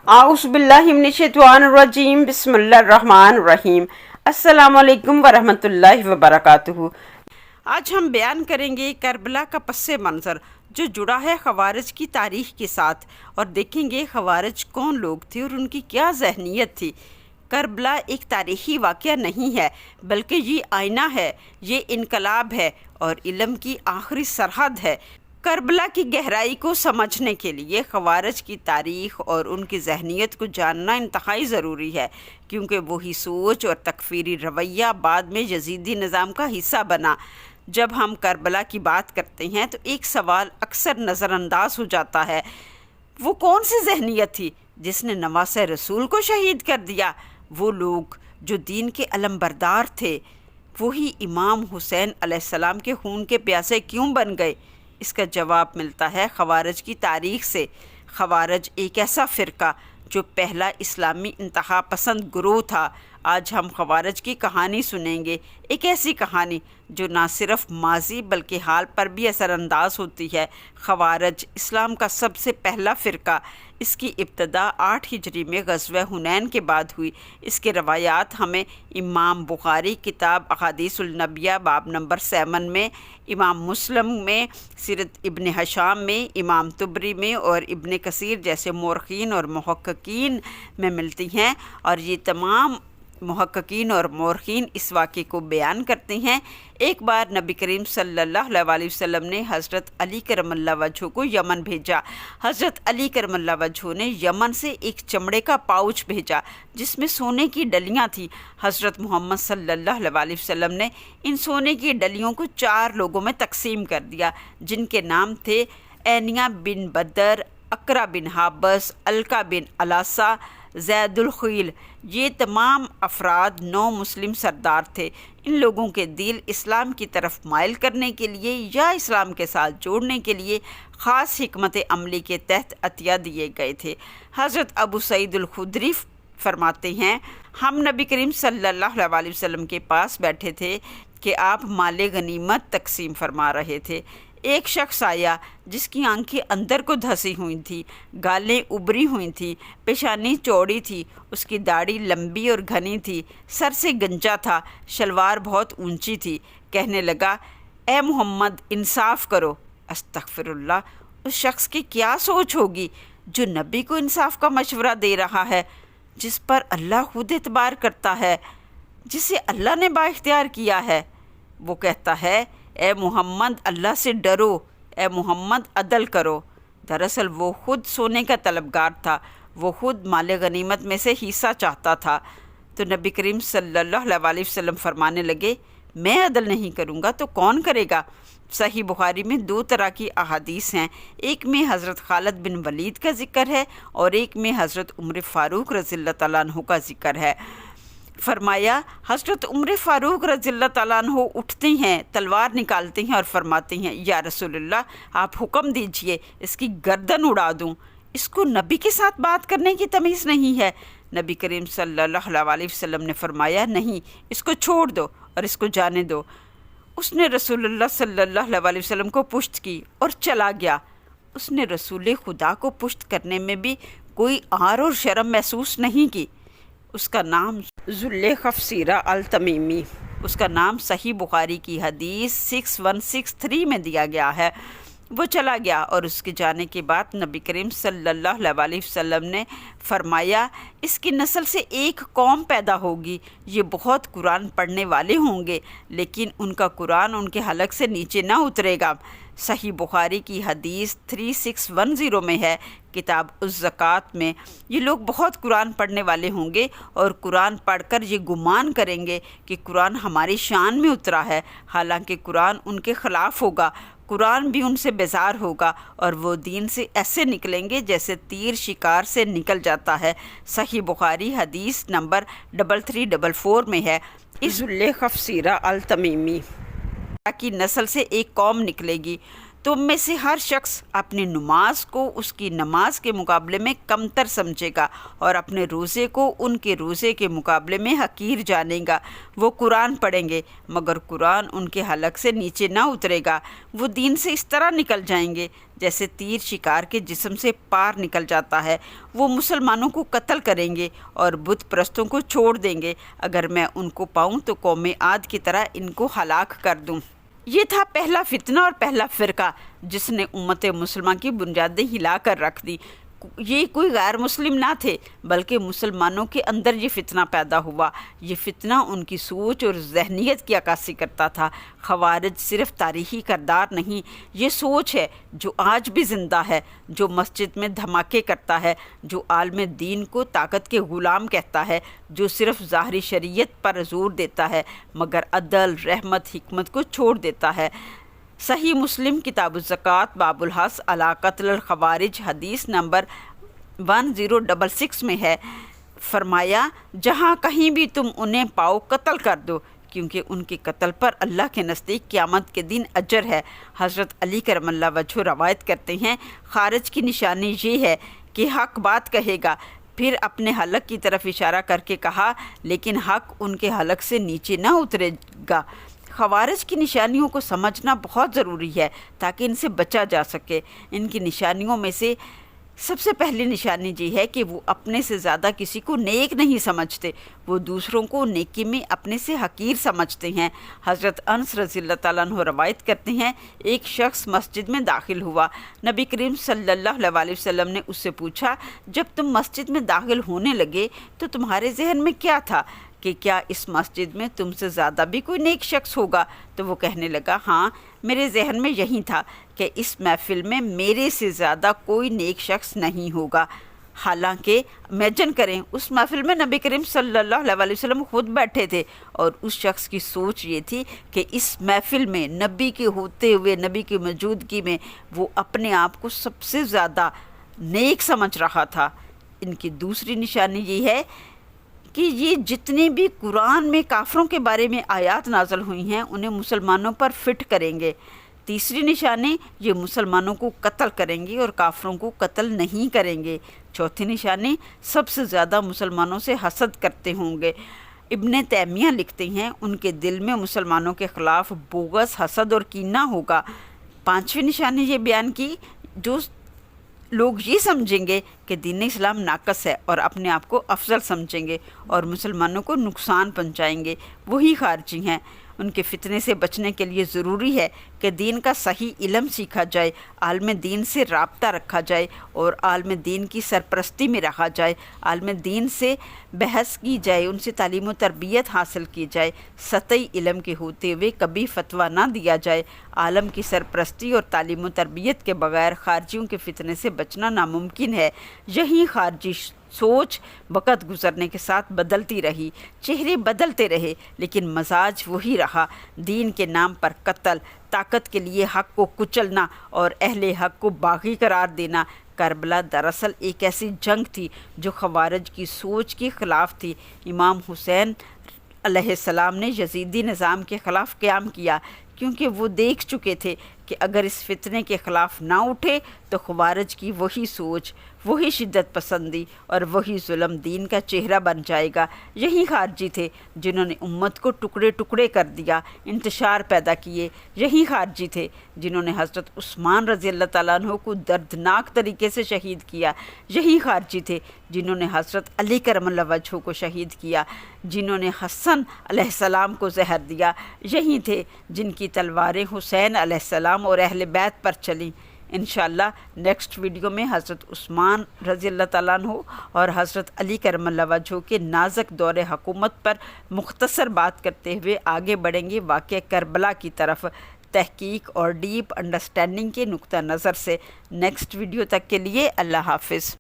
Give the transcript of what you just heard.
आउज़ बिल्लाहि मिनश्शैतानिर्रजीम बिस्मिल्लाहिर्रहमानिर्रहीम। अस्सलामु अलैकुम वरहमतुल्लाहि वबरकातुहू। आज हम बयान करेंगे करबला का पस्से मंज़र जो जुड़ा है ख़वारिज की तारीख़ के साथ, और देखेंगे ख़वारिज कौन लोग थे और उनकी क्या ज़हनीत थी। करबला एक तारीख़ी वाक़या नहीं है, बल्कि ये आईना है, ये इनकलाब है और इल्म की आखिरी सरहद है। करबला की गहराई को समझने के लिए ख़वारिज की तारीख़ और उनकी ज़हनीत को जानना इंतहाई ज़रूरी है, क्योंकि वही सोच और तकफ़ीरी रवैया बाद में यज़ीदी निज़ाम का हिस्सा बना। जब हम करबला की बात करते हैं तो एक सवाल अक्सर नज़रअंदाज हो जाता है, वो कौन सी ज़हनीत थी जिसने नवासे रसूल को शहीद कर दिया। वो लोग जो दीन के अलमबरदार थे, वही इमाम हुसैन अलैहिस्सलाम के खून के प्यासे क्यों बन गए। इसका जवाब मिलता है ख़वारिज की तारीख़ से। ख़वारिज एक ऐसा फ़िरका जो पहला इस्लामी इंतहा पसंद गुरूह था। आज हम ख़वारिज की कहानी सुनेंगे, एक ऐसी कहानी जो ना सिर्फ माजी बल्कि हाल पर भी असरअंदाज होती है। ख़वारिज इस्लाम का सबसे पहला फ़िरका। इसकी इब्तदा 8 हिजरी में ग़ज़वा हुनैन के बाद हुई। इसके रवायात हमें इमाम बुखारी किताब अहादीसुल नबिया बाब नंबर 7 में, इमाम मुस्लिम में, सीरत इब्न हशाम में, इमाम तुबरी में और इब्न कसीर जैसे मौरख़ीन और मुहक्किकीन में मिलती हैं। और ये तमाम मुहक्किकीन और मौरख़ीन इस वाक़े को बयान करते हैं। एक बार नबी करीम सल्लल्लाहु अलैहि वसल्लम ने हज़रत अली करमल्लाहु वजहू को यमन भेजा। हज़रत अली करमल्लाहु वजहू ने यमन से एक चमड़े का पाउच भेजा जिसमें सोने की डलियां थीं। हज़रत मोहम्मद सल्लल्लाहु अलैहि वसल्लम ने इन सोने की डलियों को 4 लोगों में तकसीम कर दिया, जिनके नाम थे ऐनिया बिन बदर, अकरा बिन हाबस, अलका बिन अलासा, ज़ैदुल ख़ील। ये तमाम अफराद 9 मुस्लिम सरदार थे। इन लोगों के दिल इस्लाम की तरफ माइल करने के लिए या इस्लाम के साथ जोड़ने के लिए ख़ास हिकमत अमली के तहत अतिया दिए गए थे। हज़रत अबू सईद अल खुदरी फरमाते हैं, हम नबी करीम सल्लल्लाहु अलैहि वसल्लम के पास बैठे थे कि आप माले गनीमत तकसीम फरमा रहे थे। एक शख्स आया जिसकी आंखें अंदर को धंसी हुई थी, गालें उभरी हुई थी, पेशानी चौड़ी थी, उसकी दाढ़ी लंबी और घनी थी, सर से गंजा था, शलवार बहुत ऊंची थी। कहने लगा, ए मोहम्मद इंसाफ करो। अस्तगफिरुल्लाह, उस शख्स की क्या सोच होगी जो नबी को इंसाफ का मशवरा दे रहा है, जिस पर अल्लाह खुद एतबार करता है, जिसे अल्लाह ने बाइख्तियार किया है। वो कहता है, ए मोहम्मद अल्लाह से डरो, ए मोहम्मद अदल करो। दरअसल वो खुद सोने का तलबगार था, वो खुद माले गनीमत में से हिस्सा चाहता था। तो नबी करीम सल्लल्लाहु अलैहि वसल्लम फरमाने लगे, मैं अदल नहीं करूँगा तो कौन करेगा। सही बुखारी में 2 तरह की अहादीस हैं। एक में हज़रत खालिद बिन वलीद का ज़िक्र है और एक में हज़रत उमर फ़ारूक रज़ियल्लाहु तआला अन्हु का ज़िक्र है। फरमाया, हज़रत उमर फ़ारूक रज़ियल्लाहु तआला अन्हु उठते हैं, तलवार निकालते हैं और फरमाते हैं, या रसूलल्लाह, आप हुक्म दीजिए इसकी गर्दन उड़ा दूँ। इसको नबी के साथ बात करने की तमीज़ नहीं है। नबी करीम सल्लल्लाहु अलैहि वसल्लम ने फरमाया, नहीं, इसको छोड़ दो और इसको जाने दो। उसने रसूलुल्लाह सल्लल्लाहु अलैहि वसल्लम को पुश्त की और चला गया। उसने रसूल खुदा को पुश्त करने में भी कोई आर और शर्म महसूस नहीं की। उसका नाम ज़ुल्लेख़फ़सीरा अल तमीमी, उसका नाम सही बुखारी की हदीस 6163 में दिया गया है। वो चला गया और उसके जाने के बाद नबी करीम सल्लल्लाहु अलैहि वसल्लम ने फरमाया, इसकी नस्ल से एक कौम पैदा होगी, ये बहुत कुरान पढ़ने वाले होंगे, लेकिन उनका कुरान उनके हलक से नीचे ना उतरेगा। सही बुखारी की हदीस 3610 में है, किताब उस ज़कात में। ये लोग बहुत कुरान पढ़ने वाले होंगे और कुरान पढ़कर ये गुमान करेंगे कि कुरान हमारी शान में उतरा है, हालांकि कुरान उनके ख़िलाफ़ होगा। कुरान भी उनसे बेजार होगा और वो दीन से ऐसे निकलेंगे जैसे तीर शिकार से निकल जाता है। सही बुखारी हदीस नंबर 3344 में है। इस ज़ुल्लेख़फ़सीरा अल तमीमी की नस्ल से एक कौम निकलेगी تم میں سے ہر شخص اپنی نماز کو اس کی نماز کے مقابلے میں کمتر سمجھے گا اور اپنے روزے کو ان کے روزے کے مقابلے میں حقیر جانے گا۔ وہ قرآن پڑھیں گے مگر قرآن ان کے حلق سے نیچے نہ اترے گا۔ وہ دین سے اس طرح نکل جائیں گے جیسے تیر شکار کے جسم سے پار نکل جاتا ہے۔ وہ مسلمانوں کو قتل کریں گے اور بت پرستوں کو چھوڑ دیں گے۔ اگر میں ان کو پاؤں تو قوم عاد کی طرح ان کو ہلاک کر دوں۔ یہ تھا پہلا فتنہ اور پہلا فرقہ جس نے امت مسلمہ کی بنیادیں ہلا کر رکھ دی۔ یہ کوئی غیر مسلم نہ تھے بلکہ مسلمانوں کے اندر یہ فتنہ پیدا ہوا۔ یہ فتنہ ان کی سوچ اور ذہنیت کی عکاسی کرتا تھا۔ خوارج صرف تاریخی کردار نہیں، یہ سوچ ہے جو آج بھی زندہ ہے، جو مسجد میں دھماکے کرتا ہے، جو عالم دین کو طاقت کے غلام کہتا ہے، جو صرف ظاہری شریعت پر زور دیتا ہے مگر عدل، رحمت، حکمت کو چھوڑ دیتا ہے۔ صحیح مسلم کتاب الزکوٰۃ باب الحث علی قتل الخوارج حدیث نمبر 1066 میں ہے، فرمایا جہاں کہیں بھی تم انہیں پاؤ قتل کر دو کیونکہ ان کے قتل پر اللہ کے نزدیک قیامت کے دن اجر ہے۔ حضرت علی کرم اللہ وجہہ روایت کرتے ہیں خارج کی نشانی یہ ہے کہ حق بات کہے گا، پھر اپنے حلق کی طرف اشارہ کر کے کہا لیکن حق ان کے حلق سے نیچے نہ اترے گا۔ خوارج کی نشانیوں کو سمجھنا بہت ضروری ہے تاکہ ان سے بچا جا سکے۔ ان کی نشانیوں میں سے سب سے پہلی نشانی یہ ہے کہ وہ اپنے سے زیادہ کسی کو نیک نہیں سمجھتے، وہ دوسروں کو نیکی میں اپنے سے حقیر سمجھتے ہیں۔ حضرت انس رضی اللہ تعالیٰ عنہ روایت کرتے ہیں ایک شخص مسجد میں داخل ہوا، نبی کریم صلی اللہ علیہ وسلم نے اس سے پوچھا جب تم مسجد میں داخل ہونے لگے تو تمہارے ذہن میں کیا تھا کہ کیا اس مسجد میں تم سے زیادہ بھی کوئی نیک شخص ہوگا؟ تو وہ کہنے لگا ہاں میرے ذہن میں یہی تھا کہ اس محفل میں میرے سے زیادہ کوئی نیک شخص نہیں ہوگا۔ حالانکہ امیجن کریں اس محفل میں نبی کریم صلی اللہ علیہ وسلم خود بیٹھے تھے اور اس شخص کی سوچ یہ تھی کہ اس محفل میں نبی کے ہوتے ہوئے، نبی کی موجودگی میں وہ اپنے آپ کو سب سے زیادہ نیک سمجھ رہا تھا۔ ان کی دوسری نشانی یہ ہے کہ یہ جتنی بھی قرآن میں کافروں کے بارے میں آیات نازل ہوئی ہیں انہیں مسلمانوں پر فٹ کریں گے۔ تیسری نشانی یہ مسلمانوں کو قتل کریں گے اور کافروں کو قتل نہیں کریں گے۔ چوتھی نشانی سب سے زیادہ مسلمانوں سے حسد کرتے ہوں گے۔ ابن تیمیہ لکھتے ہیں ان کے دل میں مسلمانوں کے خلاف بغض، حسد اور کینہ ہوگا۔ پانچویں نشانی یہ بیان کی جو لوگ یہ سمجھیں گے کہ دین اسلام ناقص ہے اور اپنے آپ کو افضل سمجھیں گے اور مسلمانوں کو نقصان پہنچائیں گے، وہی خارجی ہیں۔ ان کے فتنے سے بچنے کے لیے ضروری ہے کہ دین کا صحیح علم سیکھا جائے، عالم دین سے رابطہ رکھا جائے اور عالم دین کی سرپرستی میں رکھا جائے، عالم دین سے بحث کی جائے، ان سے تعلیم و تربیت حاصل کی جائے، سطحی علم کے ہوتے ہوئے کبھی فتویٰ نہ دیا جائے۔ عالم کی سرپرستی اور تعلیم و تربیت کے بغیر خارجیوں کے فتنے سے بچنا ناممکن ہے۔ یہی خارجی سوچ وقت گزرنے کے ساتھ بدلتی رہی، چہرے بدلتے رہے لیکن مزاج وہی رہا۔ دین کے نام پر قتل، طاقت کے لیے حق کو کچلنا اور اہل حق کو باغی قرار دینا۔ کربلا دراصل ایک ایسی جنگ تھی جو خوارج کی سوچ کے خلاف تھی۔ امام حسین علیہ السلام نے یزیدی نظام کے خلاف قیام کیا کیونکہ وہ دیکھ چکے تھے کہ اگر اس فتنے کے خلاف نہ اٹھے تو خوارج کی وہی سوچ، وہی شدت پسندی اور وہی ظلم دین کا چہرہ بن جائے گا۔ یہی خارجی تھے جنہوں نے امت کو ٹکڑے ٹکڑے کر دیا، انتشار پیدا کیے۔ یہی خارجی تھے جنہوں نے حضرت عثمان رضی اللہ تعالیٰ عنہ کو دردناک طریقے سے شہید کیا۔ یہی خارجی تھے جنہوں نے حضرت علی کرم اللہ وجہہ کو شہید کیا، جنہوں نے حسن علیہ السلام کو زہر دیا۔ یہی تھے جن کی تلواریں حسین علیہ السلام اور اہل بیت پر چلیں۔ انشاءاللہ نیکسٹ ویڈیو میں حضرت عثمان رضی اللہ تعالیٰ عنہ اور حضرت علی کرم اللہ وجہہ کے نازک دور حکومت پر مختصر بات کرتے ہوئے آگے بڑھیں گے واقعہ کربلا کی طرف، تحقیق اور ڈیپ انڈرسٹینڈنگ کے نقطہ نظر سے۔ نیکسٹ ویڈیو تک کے لیے اللہ حافظ۔